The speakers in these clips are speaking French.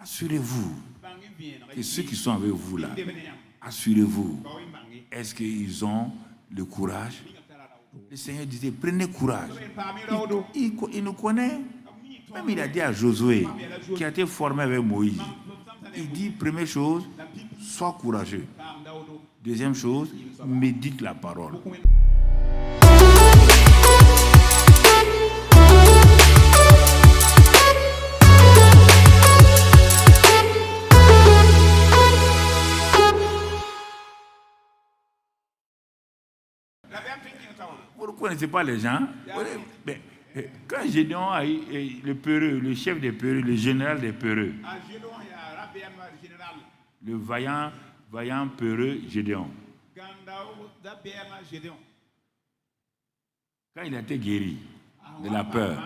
Assurez-vous que ceux qui sont avec vous là, assurez-vous, est-ce qu'ils ont le courage? Le Seigneur disait, prenez courage. Il nous connaît. Même il a dit à Josué, qui a été formé avec Moïse, il dit, première chose, sois courageux. Deuxième chose, médite la parole. Vous ne connaissez pas les gens. Mais, quand Gédéon a eu le peureux, le chef des peureux, le général des peureux, le vaillant peureux Gédéon, quand il a été guéri de la peur,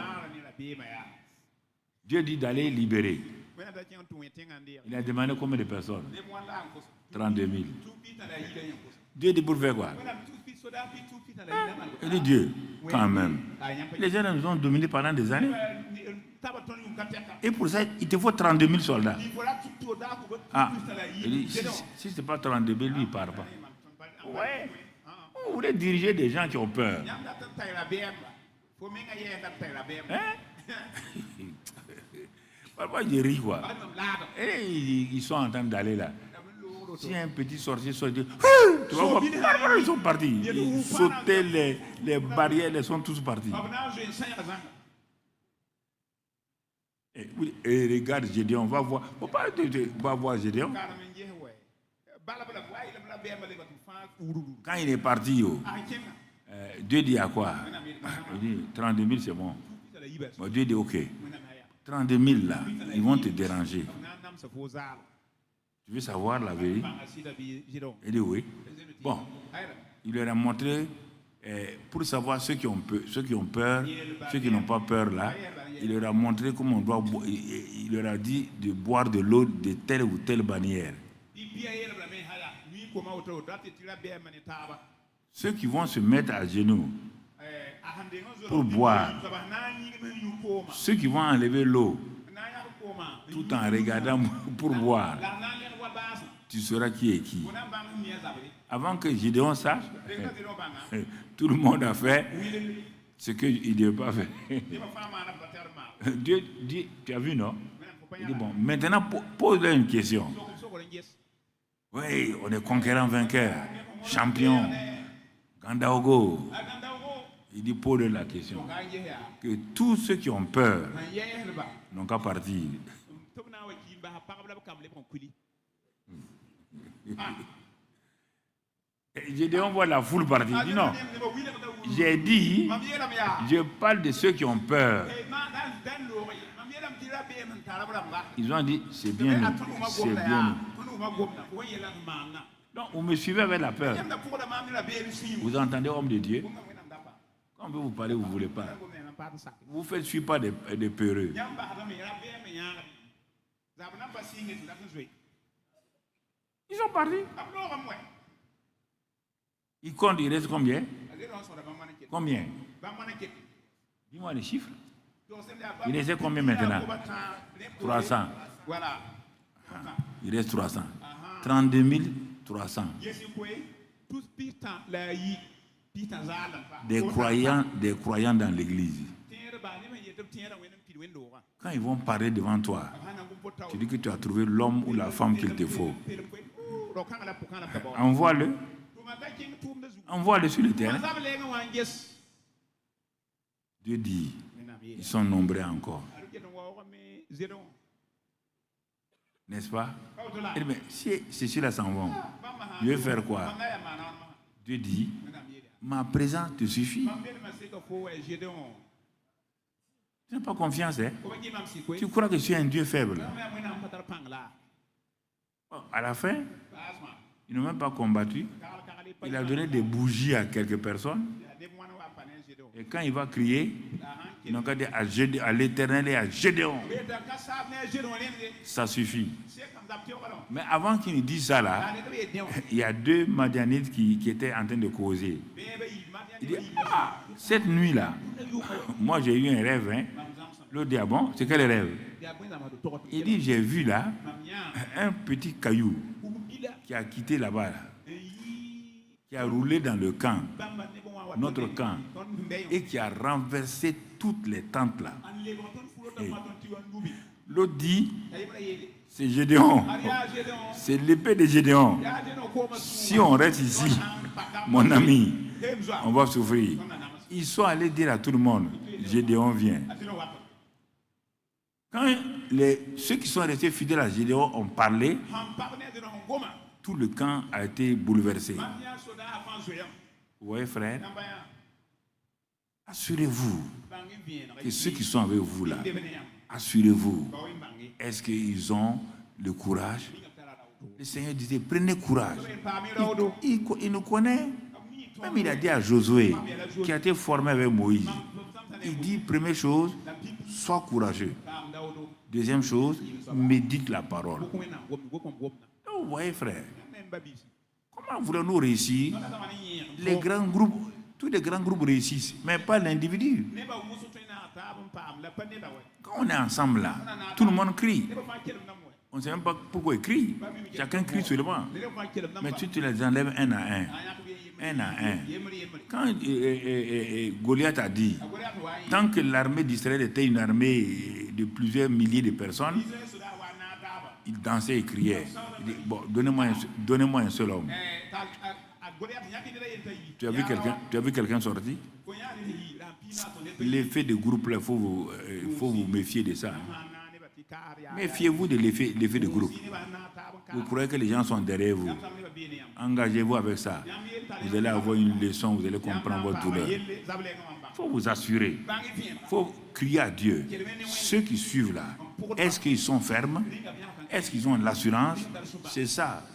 Dieu dit d'aller libérer. Il a demandé combien de personnes? 32 000. Dieu dit pour faire quoi? Il dit Dieu, quand même. Les gens nous ont dominés pendant des années. Et pour ça, il te faut 32 000 soldats. Ah, il dit, si ce n'est pas 32 000, lui, il ne part pas. Ouais. Vous voulez diriger des gens qui ont peur. Hein? Parfois, je ris, quoi. Et ils sont en train d'aller là. Si un petit sorcier sort, tu vas voir, ils sont partis. Ils sautaient les barrières, ils sont tous partis. Et regarde Gédéon, on va voir. Va voir Gédéon. Quand il est parti, Dieu dit à quoi? Il dit 32 000, c'est bon. Dieu dit ok. 32 000 là, ils vont te déranger. Tu veux savoir la vérité? Il dit oui. Bon, il leur a montré, pour savoir ceux qui ont peur, ceux qui n'ont pas peur là, il leur a montré comment on doit boire. Il leur a dit de boire de l'eau de telle ou telle manière. Ceux qui vont se mettre à genoux pour boire, ceux qui vont enlever l'eau tout en regardant pour boire, tu sauras qui est qui. Avant que Gédéon sache, tout le monde a fait ce qu'il ne devait pas faire. Dieu dit, tu as vu, non? Il dit, bon, maintenant pose-leur une question. Oui, on est conquérant vainqueur, champion, Gandaogo. Il dit, pose-leur la question. Que tous ceux qui ont peur n'ont qu'à partir. Gédéon voit la foule partir. Il dit non. J'ai dit, je parle de ceux qui ont peur. Ils ont dit, c'est bien nous. C'est bien nous. Donc, vous me suivez avec la peur. Vous entendez, homme de Dieu? Quand on veut vous parler, vous ne voulez pas. Vous faites suivre pas des peureux. Ils sont partis. Ils comptent, il reste combien? Combien? Dis-moi les chiffres. Il reste combien maintenant? 300. Il reste 300. 32 300. Des croyants dans l'église. Quand ils vont parler devant toi, tu dis que tu as trouvé l'homme ou la femme qu'il te faut. Envoie-le. Envoie-le sur le terrain. Dieu dit, ils sont nombreux encore. N'est-ce pas? Mais si ceux-là s'en vont, je vais faire quoi? Dieu dit, ma présence te suffit. Tu n'as pas confiance, hein? Tu crois que je suis un Dieu faible. À la fin, ils n'ont même pas combattu. Il a donné des bougies à quelques personnes. Et quand il va crier, ils n'ont qu'à dire à l'Éternel et à Gédéon. Ça suffit. Mais avant qu'il dise ça là, il y a deux Madianites qui étaient en train de causer. Il dit, cette nuit là, moi j'ai eu un rêve. Hein? L'autre dit, ah bon, c'est quel rêve? Il dit, j'ai vu là un petit caillou qui a quitté là-bas, qui a roulé dans le camp, notre camp, et qui a renversé toutes les tentes là. Et l'autre dit, c'est Gédéon, c'est l'épée de Gédéon. Si on reste ici, mon ami, on va souffrir. Ils sont allés dire à tout le monde, Gédéon vient. Quand ceux qui sont restés fidèles à Gédéon ont parlé, tout le camp a été bouleversé. Vous voyez, frère? Assurez-vous que ceux qui sont avec vous là, assurez-vous, est-ce qu'ils ont le courage? Le Seigneur disait, prenez courage. Il nous connaît. Même il a dit à Josué, qui a été formé avec Moïse, il dit, première chose, sois courageux. Deuxième chose, médite la parole. Donc, vous voyez, frère, comment voulons-nous réussir? Les grands groupes, tous les grands groupes réussissent, mais pas l'individu. Quand on est ensemble là, tout le monde crie. On ne sait même pas pourquoi ils crient. Chacun crie seulement. Mais tu les enlèves un à un. Un à un. Quand Goliath a dit, tant que l'armée d'Israël était une armée de plusieurs milliers de personnes, il dansait et criait. Il dit, bon, donnez-moi un seul homme. Tu as vu quelqu'un sortir? L'effet de groupe, il faut vous méfier de ça. Méfiez-vous de l'effet de groupe. Vous croyez que les gens sont derrière vous. Engagez-vous avec ça. Vous allez avoir une leçon, vous allez comprendre votre douleur. Il faut vous assurer. Il faut crier à Dieu. Ceux qui suivent là, est-ce qu'ils sont fermes? Est-ce qu'ils ont de l'assurance? C'est ça.